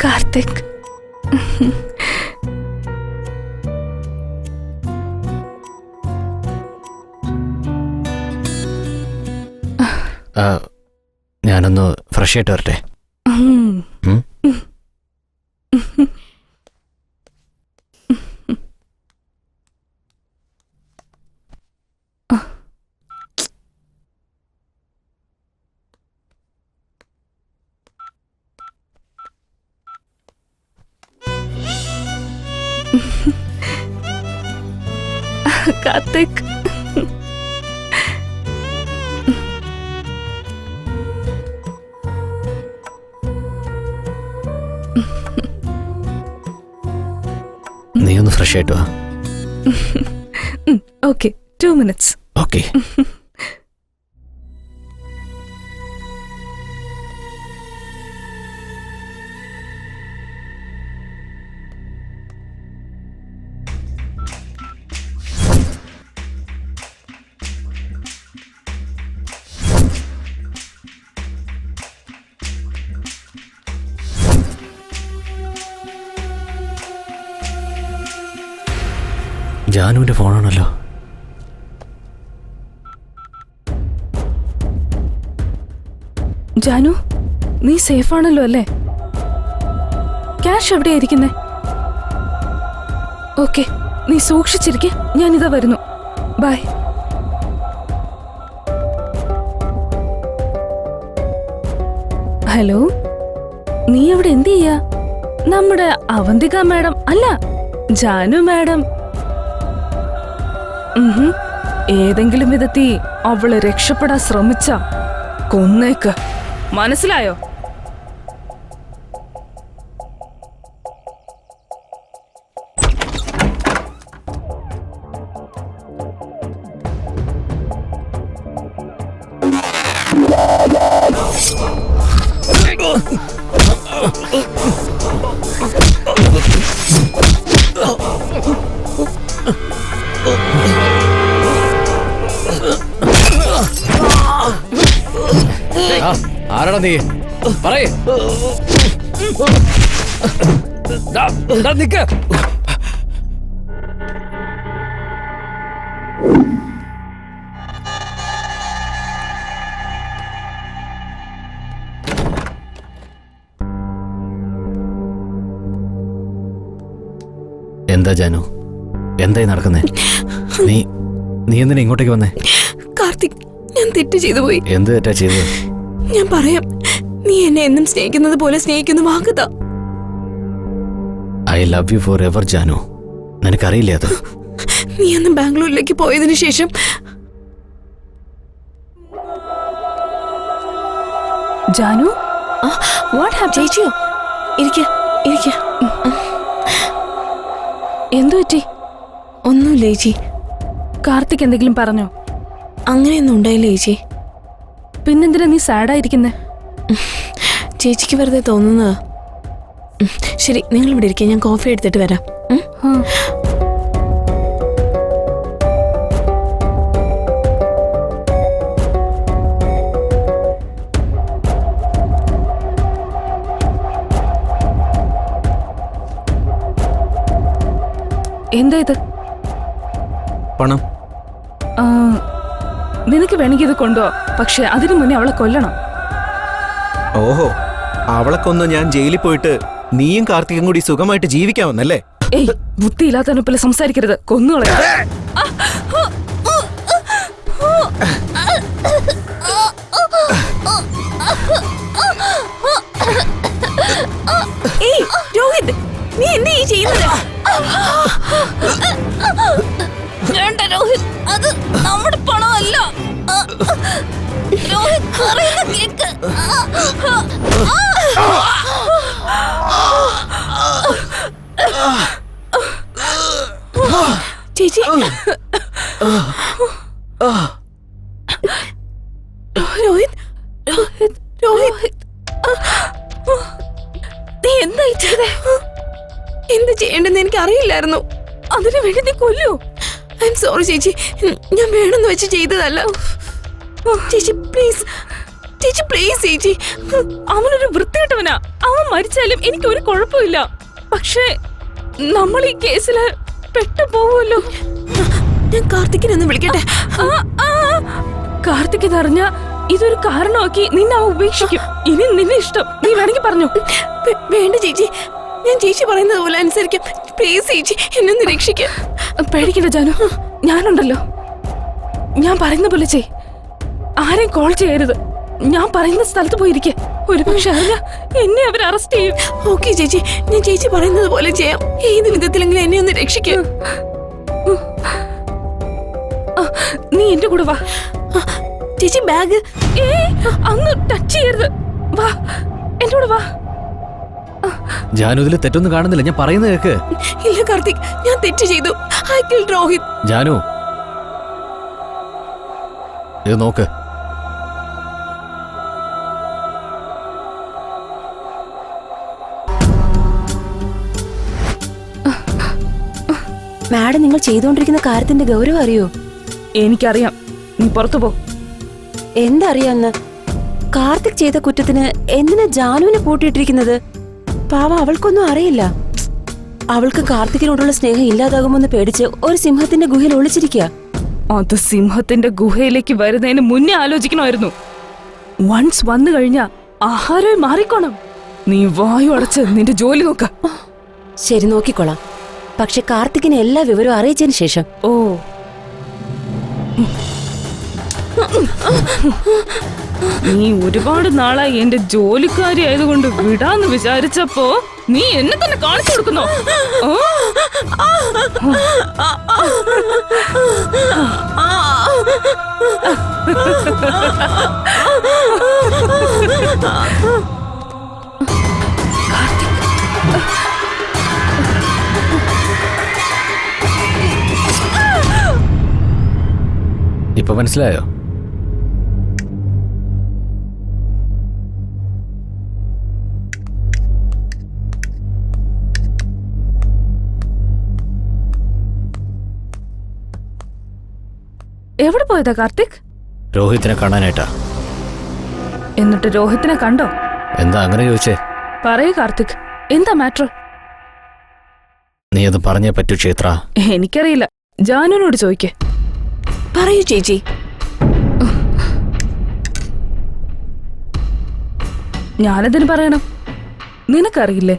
കാർത്തിക്. ഞാനൊന്ന് ഫ്രഷ് ആയിട്ട് വരട്ടെ. കാർത്തിക്, നീ ഒന്ന് ഫ്രഷ് ആയിട്ട് വാ. Okay, 2 minutes. ഓക്കെ. ജാനുവിന്റെ ഫോണാണല്ലോ. ജാനു, നീ സേഫ് ആണല്ലോ അല്ലേ? ക്യാഷ് എവിടെയായിരിക്കുന്നേ? ഓക്കെ, നീ സൂക്ഷിച്ചിരിക്കെ, ഞാനിതാ വരുന്നു. ബൈ. ഹലോ, നീ അവിടെ എന്ത് ചെയ്യാ? നമ്മുടെ അവന്തിക മാഡം അല്ല, ജാനു മാഡം. ഏതെങ്കിലും വിധത്തിൽ അവള് രക്ഷപ്പെടാൻ ശ്രമിച്ച കൊന്നേക്ക്, മനസ്സിലായോ? ആരാടാ നീ? പറയ്. നിക്ക. എന്താ ജാനു, എന്തായി നടക്കുന്നേ? നീ എന്തിനാ ഇങ്ങോട്ടേക്ക് വന്നേ? കാർത്തിക്, ഞാൻ തെറ്റ് ചെയ്തു പോയി. എന്ത് തെറ്റാ ചെയ്തത്? ഞാൻ പറയാം. നീ എന്നെ എന്നും സ്നേഹിക്കുന്നത് പോലെ സ്നേഹിക്കുന്ന വാക്കുതാ. I love you forever Janu. നിനക്കറിയില്ലേ അത്? നീ അന്ന് ബാംഗ്ലൂരിലേക്ക് പോയതിനു ശേഷം ജാനു, വാട്ട് ഹാപ്പൻ? ചേച്ചിയോ? ഇരിക്ക. എന്തു പറ്റി? ഒന്നുമില്ല ചേച്ചി. കാർത്തിക് എന്തെങ്കിലും പറഞ്ഞോ? അങ്ങനെയൊന്നും ഉണ്ടായില്ല ചേച്ചി. പിന്നെന്തിനാ നീ സാഡായിരിക്കുന്നേ? ചേച്ചിക്ക് വെറുതെ തോന്നുന്നതാ. ശരി, നിങ്ങൾ ഇവിടെ ഇരിക്കുക, ഞാൻ കോഫി എടുത്തിട്ട് വരാം. എന്താ ഇത്? പണം. നിനക്ക് വേണമെങ്കിൽ ഇത് കൊണ്ടുപോ, പക്ഷെ അതിനു മുന്നേ അവളെ കൊല്ലണം. ഓഹോ, അവളെ കൊന്ന് ഞാൻ ജയിലിൽ പോയിട്ട് നീയും കാർത്തികും കൂടി സുഖമായിട്ട് ജീവിക്കാമെന്നല്ലേ? ഏയ്, ബുദ്ധിയില്ലാത്തവനെ പോലെ സംസാരിക്കരുത്, കൊന്നുകളയാ. ഏയ് രോഹിത്, നീ എന്താ ഈ ചെയ്യുന്നത്? വേണ്ട രോഹിത്, അത് നമ്മുടെ പണമല്ല. രോഹിത് പറയുന്ന കേക്ക്. ചേച്ചി, രോഹിത്, നീ എന്താ ചെയ്തേ? എന്ത് ചെയ്യേണ്ടെന്ന് എനിക്ക് അറിയില്ലായിരുന്നു. അതിനു വേണ്ടി നീ കൊല്ലൂ? ഐ എം സോറി ചേച്ചി, ഞാൻ വേണമെന്ന് വെച്ച് ചെയ്തതല്ല. ചേച്ചി പ്ലീസ്, ചേച്ചി പ്ലീസ് ചേച്ചി. അവനൊരു വൃത്തികെട്ടവനാ. അവൻ മരിച്ചാലും എനിക്ക് ഒരു കുഴപ്പമില്ല. പക്ഷേ നമ്മൾ ഈ കേസില് പെട്ടു പോവുമല്ലോ. ഞാൻ കാർത്തിക്കിനെ ഒന്ന് വിളിക്കട്ടെ. കാർത്തിക് ഇതറിഞ്ഞ ഇതൊരു കാരണമാക്കി നിന്നെ അവൻ ഉപേക്ഷിക്കും. ഇനി നിന്നെ ഇഷ്ടം, നീ വേണമെങ്കിൽ പറഞ്ഞു. വേണ്ട ചേച്ചി, ഞാൻ ചേച്ചി പറയുന്നത് പോലെ അനുസരിക്കാം. പ്ലീസ് ചേച്ചി, എന്നെ ഒന്ന് രക്ഷിക്കാം. പേടിക്കണ്ട ജാനു, ഞാനുണ്ടല്ലോ. ഞാൻ പറയുന്ന പോലെ ചെയ്. ആരെയും കോൾ ചെയ്യരുത്. ഞാൻ പറയുന്ന സ്ഥലത്ത് പോയിരിക്കെ. ഒരുപക്ഷെ അറിഞ്ഞ എന്നെ അവർ അറസ്റ്റ് ചെയ്യും. ഓക്കെ ചേച്ചി, ഞാൻ ചേച്ചി പറയുന്നത് പോലെ ചെയ്യാം. ഏത് വിധത്തിലെങ്കിലും എന്നെ ഒന്ന് രക്ഷിക്കാം. നീ എന്റെ കൂടെ വാ. ചേച്ചി ബാഗ് അങ്ങ് ടച്ച് ചെയ്യരുത്. വാ, എന്റെ കൂടെ വാ. ജാനു, ഇതിൽ തെറ്റൊന്നും കാണുന്നില്ല. ഞാൻ പറയുന്നത് കേക്ക്. ഇല്ല കാർത്തിക്, ഞാൻ തെറ്റ് ചെയ്തു. I killed Rohit. ജാനു, ഇത് നോക്ക്. മാഡം, നിങ്ങൾ ചെയ്തുകൊണ്ടിരിക്കുന്ന കാര്യത്തിന്റെ ഗൗരവം അറിയോ? എനിക്കറിയാം. നീ പുറത്തു പോ. എന്തറിയാന്ന്? കാർത്തിക് ചെയ്ത കുറ്റത്തിന് എന്തിനാ ജാനുവിനെ പൂട്ടിയിട്ടിരിക്കുന്നത്? പാവം, അവൾക്കൊന്നും അറിയില്ല. അവൾക്ക് കാർത്തികിനോടുള്ള സ്നേഹം ഇല്ലാതാകുമെന്ന് പേടിച്ച് ഒരു സിംഹത്തിന്റെ ഗുഹയിൽ ഒളിച്ചിരിക്കുക. അത് സിംഹത്തിന്റെ ഗുഹയിലേക്ക് വരുന്നതിന് മുന്നേ ആലോചിക്കണമായിരുന്നു. വൺസ് വന്നു കഴിഞ്ഞാ ആഹാരമായി മാറിക്കോണം. നീ വായു അടച്ച് നിന്റെ ജോലി നോക്ക. ശരി, നോക്കിക്കോളാം. പക്ഷെ കാർത്തികിനെ എല്ലാ വിവരവും അറിയിച്ചതിന് ശേഷം. ഓ, നീ ഒരുപാട് നാളായി എന്റെ ജോലിക്കാരി ആയതുകൊണ്ട് വിടാന്ന് വിചാരിച്ചപ്പോ നീ എന്നെ തന്നെ കാണിച്ചു കൊടുക്കുന്നോ? ഇപ്പൊ മനസ്സിലായോ? എവിടെ പോയതാ കാർത്തിക്? രോഹിത്തിനെ കാണാനായിട്ടാ. എന്നിട്ട് രോഹിത്തിനെ കണ്ടോ? എന്താ അങ്ങനെ ചോദിച്ചേ? പറയൂ കാർത്തിക്, എന്താ മാറ്റർ? നീ അത് പറഞ്ഞേ പറ്റൂ ക്ഷേത്ര. എനിക്കറിയില്ല, ജാനുവിനോട് ചോദിക്കേ. പറയൂ ചേച്ചി. ഞാനതിന് പറയണം? നിനക്കറിയില്ലേ,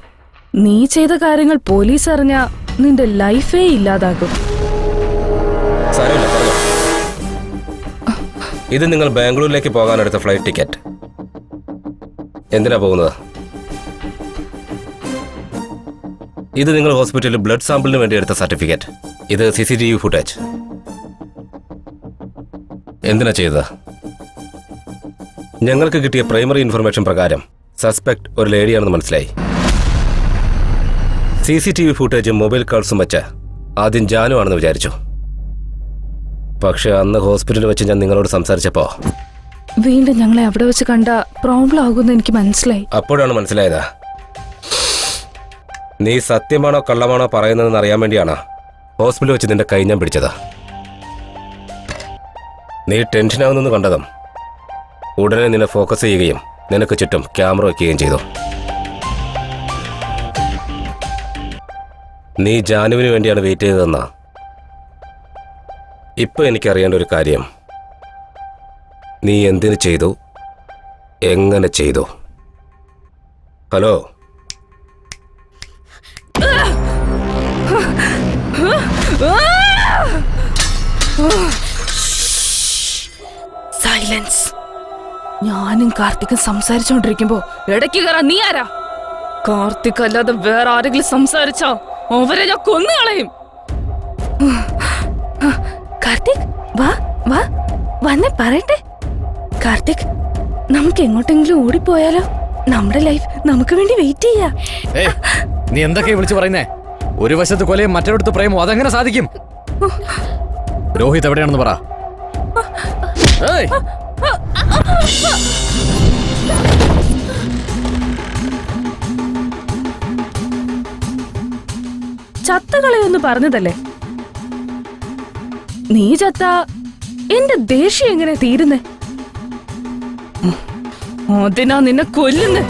നീ ചെയ്ത കാര്യങ്ങൾ പോലീസ് അറിഞ്ഞാ നിന്റെ ലൈഫേ ഇല്ലാതാകും. ഇത് നിങ്ങൾ ബാംഗ്ലൂരിലേക്ക് പോകാനെടുത്ത ഫ്ലൈറ്റ് ടിക്കറ്റ്. എന്തിനാ പോകുന്നത്? ഇത് നിങ്ങൾ ഹോസ്പിറ്റലിൽ ബ്ലഡ് സാമ്പിളിന് വേണ്ടി എടുത്ത സർട്ടിഫിക്കറ്റ്. ഇത് CCTV ഫുട്ടേജ്. എന്തിനാ ചെയ്തത്? ഞങ്ങൾക്ക് കിട്ടിയ പ്രൈമറി ഇൻഫർമേഷൻ പ്രകാരം സസ്പെക്ട് ഒരു ലേഡിയാണെന്ന് മനസ്സിലായി. CCTV ഫുട്ടേജും മൊബൈൽ കോൾസും വെച്ച് ആദ്യം ജാനു ആണെന്ന് വിചാരിച്ചു. പക്ഷെ അന്ന് ഹോസ്പിറ്റലിൽ വെച്ച് ഞാൻ നിങ്ങളോട് സംസാരിച്ചപ്പോ വീണ്ടും ഞങ്ങളെ അവിടെ വെച്ച് കണ്ട പ്രോബ്ലം ആകുമെന്ന് എനിക്ക് മനസ്സിലായി. അപ്പോഴാണ് മനസ്സിലായത് നീ സത്യമാണോ കള്ളമാണോ പറയുന്നതെന്ന് അറിയാൻ വേണ്ടിയാണ് ഹോസ്പിറ്റലിൽ വെച്ച് നിന്റെ കൈ ഞാൻ പിടിച്ചത്. നീ ടെൻഷനാവുന്നെന്ന് കണ്ടതും ഉടനെ നിന്നെ ഫോക്കസ് ചെയ്യുകയും നിനക്ക് ചുറ്റും ക്യാമറ വയ്ക്കുകയും ചെയ്തു. നീ ജാനുവിന് വേണ്ടിയാണ് വെയിറ്റ് ചെയ്തതെന്നാ. ഇപ്പൊ എനിക്കറിയേണ്ട ഒരു കാര്യം, നീ എന്തിനു ചെയ്തു, എങ്ങനെ ചെയ്തു? Hello, silence. ഞാനും കാർത്തിക്കും സംസാരിച്ചോണ്ടിരിക്കുമ്പോ ഇടയ്ക്ക് കയറാൻ നീ ആരാ? കാർത്തിക് അല്ലാതെ വേറെ ആരെങ്കിലും സംസാരിച്ചോ അവരെ ഞാൻ കൊന്നുകളയും. കാർത്തിക്, വാ വാ, വന്നെ പറയട്ടെ. കാർത്തിക്, നമുക്ക് എങ്ങോട്ടെങ്കിലും ഓടിപ്പോയാലോ? നമ്മുടെ ലൈഫ് നമുക്ക് വേണ്ടി വെയിറ്റ് ചെയ്യാ. നീ എന്തൊക്കെയാ വിളിച്ചു പറയുന്നേ? ഒരു വശത്ത് കൊലയും മറ്റൊരിടത്ത് പ്രേമോ, അതെങ്ങനെ സാധിക്കും? രോഹിത് എവിടെയാണെന്ന് പറ. ചത്തകളെയൊന്ന് പറഞ്ഞതല്ലേ? നീ ചത്ത എന്റെ ദേഷ്യം എങ്ങനെ തീരുന്നേ? അതിനാ നിന്നെ കൊല്ലുന്നേ.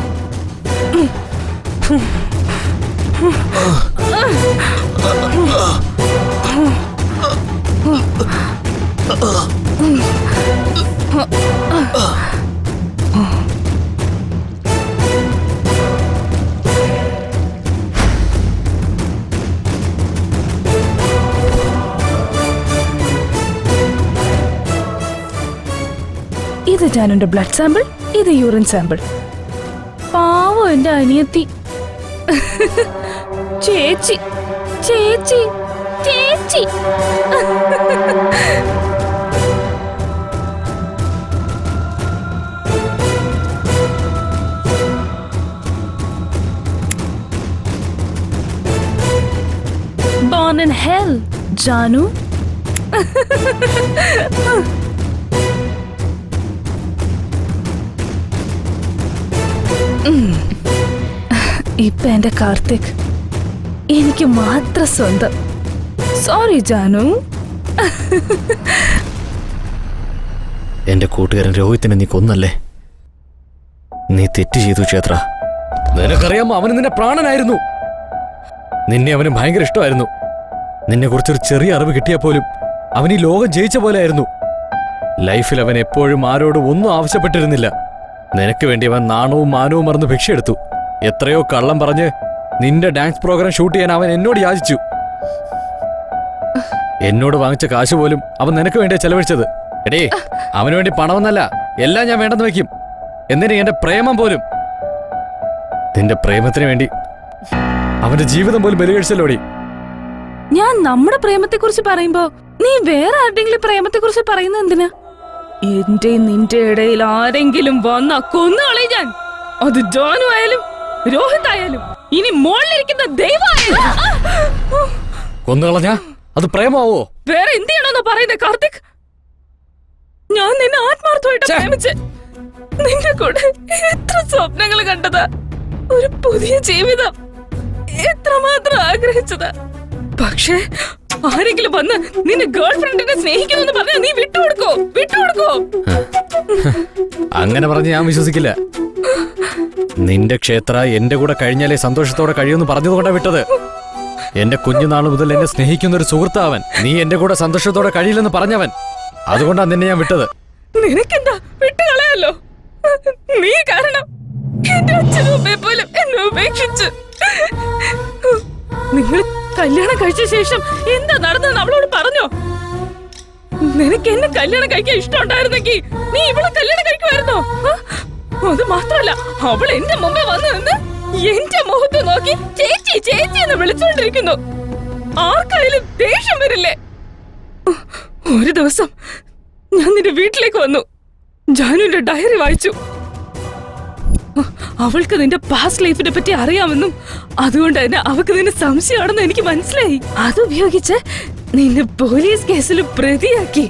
ഇത് ജാനുന്റെ ബ്ലഡ് സാമ്പിൾ, ഇത് യൂറിൻ സാമ്പിൾ. പാവം എന്റെ അനിയത്തി. ചേച്ചി ചേച്ചി ചേച്ചി. Born in hell, Janu. ഇപ്പൊ എന്റെ കാർത്തിക് എനിക്ക് മാത്രം സ്വന്തം. സോറി ജാനു. എന്റെ കൂട്ടുകാരൻ രോഹിത്തിനെ നീ കൊന്നല്ലേ? നീ തെറ്റ് ചെയ്തു ക്ഷേത്ര. നിനക്കറിയാമോ, അവന് നിന്റെ പ്രാണനായിരുന്നു. നിന്നെ അവന് ഭയങ്കര ഇഷ്ടമായിരുന്നു. നിന്നെ കുറിച്ചൊരു ചെറിയ അറിവ് കിട്ടിയാൽ പോലും അവൻ ഈ ലോകം ജയിച്ച പോലെ ആയിരുന്നു. ലൈഫിൽ അവൻ എപ്പോഴും ആരോടും ഒന്നും ആവശ്യപ്പെട്ടിരുന്നില്ല. നിനക്ക് വേണ്ടി അവൻ നാണവും മാനവും മറന്ന് ഭിക്ഷയെടുത്തു. എത്രയോ കള്ളം പറഞ്ഞ് നിന്റെ ഡാൻസ് പ്രോഗ്രാം ഷൂട്ട് ചെയ്യാൻ അവൻ എന്നോട് യാചിച്ചു. എന്നോട് വാങ്ങിച്ച കാശ് പോലും അവൻ നിനക്ക് വേണ്ടിയാ ചെലവഴിച്ചത്. എടേ, അവന് വേണ്ടി പണമെന്നല്ല, എല്ലാം ഞാൻ വേണ്ടെന്ന് വെക്കും. എന്തിന് എന്റെ പ്രേമം പോലും. നിന്റെ പ്രേമത്തിന് വേണ്ടി അവന്റെ ജീവിതം പോലും ബലികഴിച്ചല്ലോടി. ഞാൻ നമ്മുടെ പ്രേമത്തെ കുറിച്ച് പറയുമ്പോ നീ വേറെ ആരുടെങ്കിലും പ്രേമത്തെ കുറിച്ച് പറയുന്നത് എന്തിനാ? എന്റെ നിന്റെ ഇടയിൽ ആരെങ്കിലും വന്നാ കൊന്നുകളയും ഞാൻ. അത് ജോനു ആയാലും രോഹിത് ആയാലും ഇനി മോളിലിരിക്കുന്ന ദൈവമായാലും. കൊന്നുകളഞ്ഞാ അത് പ്രേമാവോ? വേറെ എന്ത് ചെയ്യണമെന്നാ പറയുന്നത് കാർത്തിക്? ഞാൻ നിന്നെ ആത്മാർത്ഥമായിട്ട് പ്രേമിച്ച് നിന്റെ കൂടെ എത്ര സ്വപ്നങ്ങൾ കണ്ടതാ. ഒരു പുതിയ ജീവിതം എത്രമാത്രം ആഗ്രഹിച്ചതാ. പക്ഷേ ആരെങ്കിലും വന്ന് നിന്റെ ഗേൾ ഫ്രണ്ടിനെ സ്നേഹിക്കുന്നു പറഞ്ഞാൽ നീ വിട്ടുകൊടുക്കോ? അങ്ങനെ പറഞ്ഞ് ഞാൻ വിശ്വസിക്കില്ല. നിന്റെ ക്ഷേത്ര എന്റെ കൂടെ കഴിഞ്ഞാലേ സന്തോഷത്തോടെ കഴിയുമെന്ന് പറഞ്ഞതുകൊണ്ടാ വിട്ടത്. എന്റെ കുഞ്ഞുനാൾ മുതൽ എന്നെ സ്നേഹിക്കുന്ന ഒരു സുഹൃത്താവൻ. നീ എന്റെ കൂടെ സന്തോഷത്തോടെ കഴിയില്ലെന്ന് പറഞ്ഞവൻ. അതുകൊണ്ടാ നിന്നെ ഞാൻ വിട്ടത്. നിനക്കെന്താ വിട്ടുകളയല്ലോ? നീ കാരണം എന്റെ അച്ഛനും അമ്മയെ പോലും എന്നെ ഉപേക്ഷിച്ചു. നിങ്ങൾ കല്യാണം കഴിച്ച ശേഷം എന്താ നടന്നെന്ന് അവളോട് പറഞ്ഞോ? നിനക്ക് എന്നെ കല്യാണം കഴിക്കാൻ ഇഷ്ടമുണ്ടായിരുന്നെങ്കിൽ നീ ഇവളെ കല്യാണം കഴിക്കുമായിരുന്നോ? അത് മാത്രല്ല, അവൾ എന്റെ മുമ്പേ വന്നു നിന്ന് എന്റെ മുഖത്ത് നോക്കി ചേച്ചി ചേച്ചി എന്ന് വിളിച്ചോണ്ടിരിക്കുന്നു. ആർക്കായാലും ദേഷ്യം വരില്ലേ? ഒരു ദിവസം ഞാൻ നിന്റെ വീട്ടിലേക്ക് വന്നു. ജാനുവിന്റെ ഡയറി വായിച്ചു. അവൾക്ക് നിന്റെ പാസ്റ്റ് ലൈഫിനെ പറ്റി അറിയാമെന്നും അതുകൊണ്ട് തന്നെ അവൾക്ക് നിന്നെ സംശയമാണെന്ന് എനിക്ക് മനസ്സിലായി. അതുപയോഗിച്ച് നിന്നെ പോലീസ് കേസിൽ പ്രതിയാക്കി.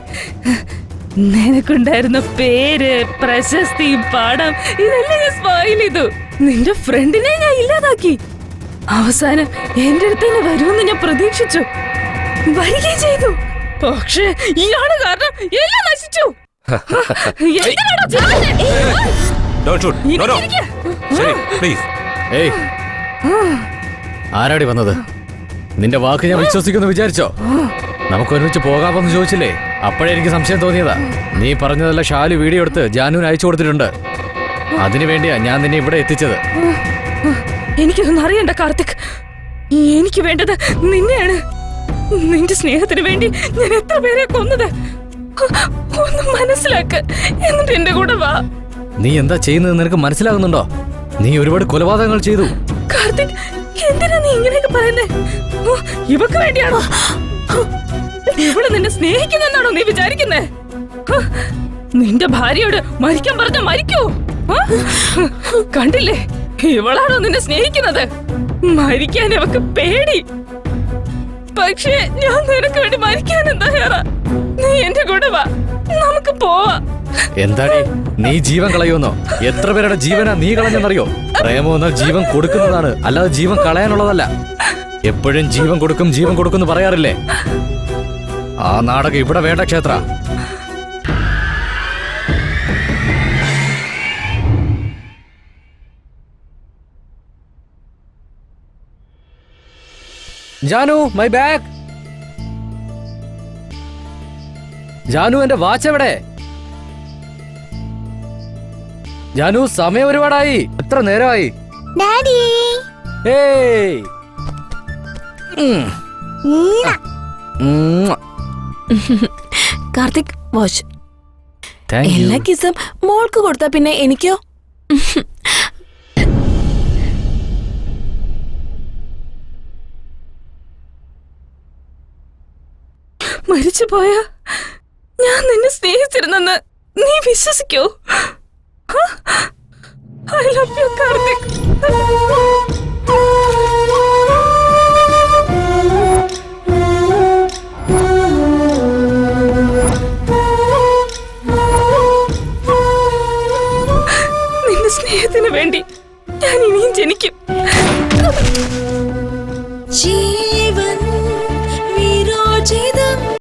നിനക്കുണ്ടായിരുന്ന പേര്, പ്രശസ്തി, പണം ഇതെല്ലാം ഞാൻ സ്പോയിൽ ചെയ്തു. നിന്റെ ഫ്രണ്ടിനെ ഞാൻ ഇല്ലാതാക്കി. അവസാനം എന്റെ അടുത്ത് തന്നെ വരുമെന്ന് ഞാൻ പ്രതീക്ഷിച്ചു. വരികയും ചെയ്തു. പക്ഷേ ഇയാള് കാരണം എല്ലാം നശിച്ചു. എന്തിനാടാ ചെയ്യുന്നേ? ഏയ്, ആരാടി വന്നത്? നിന്റെ വാക്ക് ഞാൻ വിശ്വസിക്കുമെന്ന് വിചാരിച്ചോ? നമുക്ക് ഒരുമിച്ച് പോകാമെന്ന് ചോദിച്ചില്ലേ? അപ്പോഴേ എനിക്ക് സംശയം തോന്നിയതാ. നീ പറഞ്ഞതല്ല ഷാലു വീഡിയോ എടുത്ത് ജാനുവിന് അയച്ചു കൊടുത്തിട്ടുണ്ട്. അതിനു വേണ്ടിയാ ഞാൻ നിന്നെ ഇവിടെ എത്തിച്ചത്. എനിക്കൊന്നും അറിയണ്ട കാർത്തിക്. എനിക്ക് വേണ്ടത് നിന്നെയാണ്. നിന്റെ സ്നേഹത്തിന് വേണ്ടി ഞാൻ എത്ര പേരെ കൊന്നത് ഒന്ന് മനസ്സിലാക്ക്. എന്നിട്ട് എന്റെ കൂടെ വാ. നീ എന്താ ചെയ്യുന്നത് നിനക്ക് മനസ്സിലാകുന്നുണ്ടോ? നീ ഒരുപാട് കൊലപാതകങ്ങൾ ചെയ്തു. കാർത്തിക്, എന്തിനാ നീ ഇങ്ങനെയൊക്കെ പറയുന്നേ? ഇവക്ക് വേണ്ടിയാണോ? ഇവള് നിന്നെ സ്നേഹിക്കുന്നെന്നാണോ നീ വിചാരിക്കുന്നേ? നിന്റെ ഭാര്യയോട് മരിക്കാൻ പറഞ്ഞ മരിക്കോ? കണ്ടില്ലേ, ഇവളാണോ നിന്നെ സ്നേഹിക്കുന്നത്? മരിക്കാൻ ഇവക്ക് പേടി. പക്ഷേ ഞാൻ നിനക്ക് വേണ്ടി മരിക്കാനും തയ്യാറാ. നീ എന്റെ കൂടെ വാ, നമുക്ക് പോവാ. എന്താടി നീ ജീവൻ കളയുമെന്നോ? എത്ര പേരുടെ ജീവനാ നീ കളഞ്ഞെന്നറിയോ? പ്രേമം എന്നാൽ ജീവൻ കൊടുക്കുന്നതാണ്, അല്ലാതെ ജീവൻ കളയാനുള്ളതല്ല. എപ്പോഴും ജീവൻ കൊടുക്കും ജീവൻ കൊടുക്കും പറയാറില്ലേ? ആ നാടകം ഇവിടെ വേണ്ട ക്ഷേത്ര. Janu my bag. ജാനു എന്റെ വാച്ച് എവിടെ? ജാനു സമയം ഒരുപാടായി. എത്ര നേരമായി? ഡാഡി ഏയ് കാർത്തിക് വാച്ച്. Thank you. എല്ലാ കിസും മോൾക്ക് കൊടുത്താ പിന്നെ എനിക്കോ? മരിച്ചുപോയ ഞാൻ നിന്നെ സ്നേഹിച്ചിരുന്നെന്ന് നീ വിശ്വസിക്കോ? I love you Karthik. നിന്റെ സ്നേഹത്തിന് വേണ്ടി ഞാൻ ഇനിയും ജനിക്കും.